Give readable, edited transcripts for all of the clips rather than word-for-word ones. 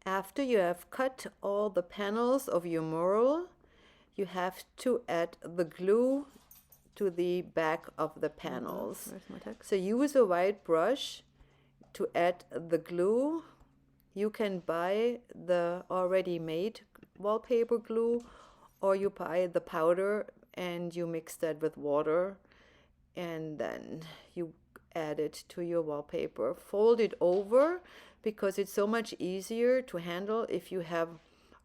After you have cut all the panels of your mural, you have to add the glue to the back of the panels. So use a white brush to add the glue. You can buy the already made wallpaper glue, or you buy the powder and you mix that with water, and then you add it to your wallpaper. Fold it over because it's so much easier to handle if you have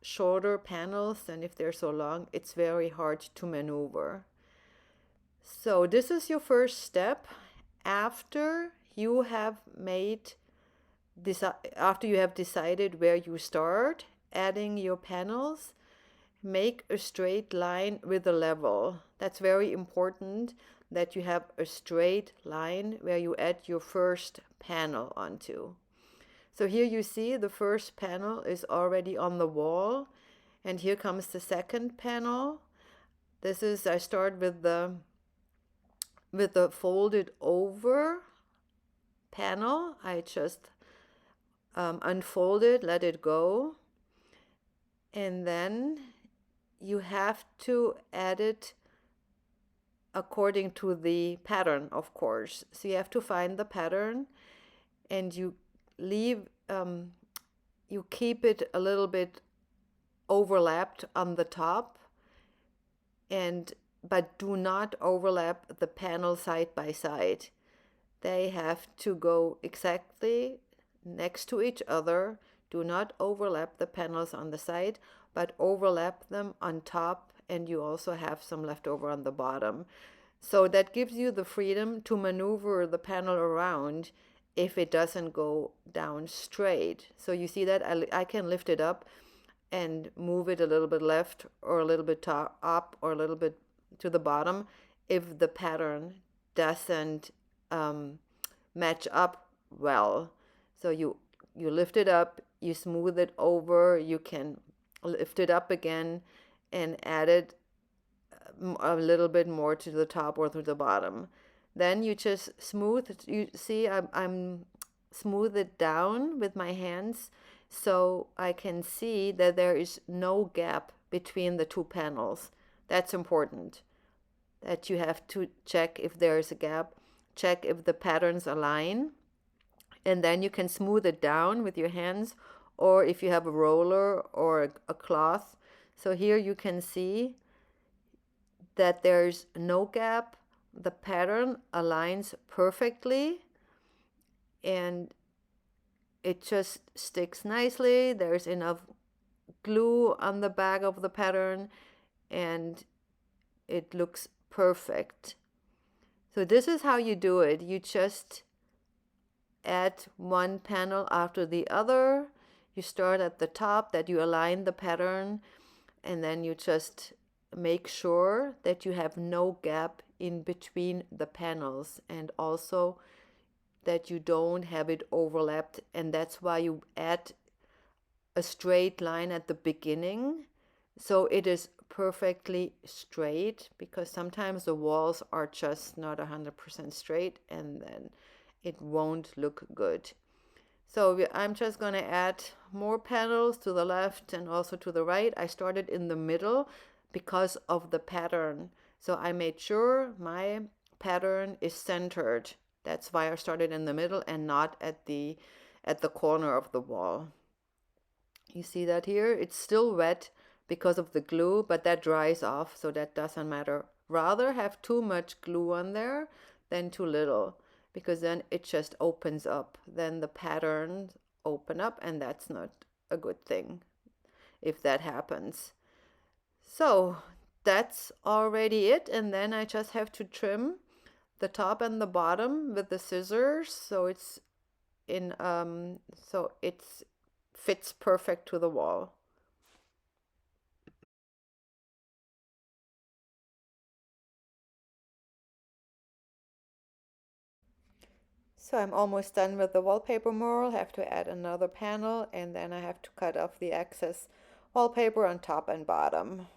shorter panels than if they're so long. It's very hard to maneuver. So this is your first step. After you have decided where you start adding your panels, make a straight line with a level. That's very important, that you have a straight line where you add your first panel onto. So here you see the first panel is already on the wall, and here comes the second panel. I start with the folded over panel. I just unfold it, let it go, and then you have to add it according to the pattern, of course. So you have to find the pattern, and you keep it a little bit overlapped on the top, but do not overlap the panel side by side. They have to go exactly next to each other. Do not overlap the panels on the side, but overlap them on top, and you also have some left over on the bottom. So that gives you the freedom to maneuver the panel around if it doesn't go down straight. So you see that I can lift it up and move it a little bit left or a little bit up or a little bit to the bottom if the pattern doesn't match up well. So you lift it up, you smooth it over, you can lift it up again and add it a little bit more to the top or to the bottom. Then you just smooth. You see, I'm smooth it down with my hands so I can see that there is no gap between the two panels. That's important, that you have to check if there is a gap, check if the patterns align, and then you can smooth it down with your hands, or if you have a roller or a cloth. So here you can see that there's no gap. The pattern aligns perfectly and it just sticks nicely. There's enough glue on the back of the pattern and it looks perfect. So this is how you do it. You just add one panel after the other. You start at the top, that you align the pattern, and then you just make sure that you have no gap in between the panels, and also that you don't have it overlapped. And that's why you add a straight line at the beginning, so it is perfectly straight, because sometimes the walls are just not 100% straight and then it won't look good. So I'm just going to add more panels to the left and also to the right. I started in the middle because of the pattern. So I made sure my pattern is centered. That's why I started in the middle and not at the corner of the wall. You see that here? It's still wet because of the glue, but that dries off, so that doesn't matter. Rather have too much glue on there than too little, because then it just opens up. Then the patterns open up, and that's not a good thing if that happens. So that's already it, and then I just have to trim the top and the bottom with the scissors, so it's fits perfect to the wall. So I'm almost done with the wallpaper mural. I have to add another panel, and then I have to cut off the excess wallpaper on top and bottom.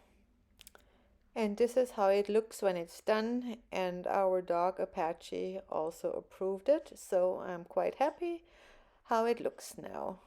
And this is how it looks when it's done, and our dog Apache also approved it, so I'm quite happy how it looks now.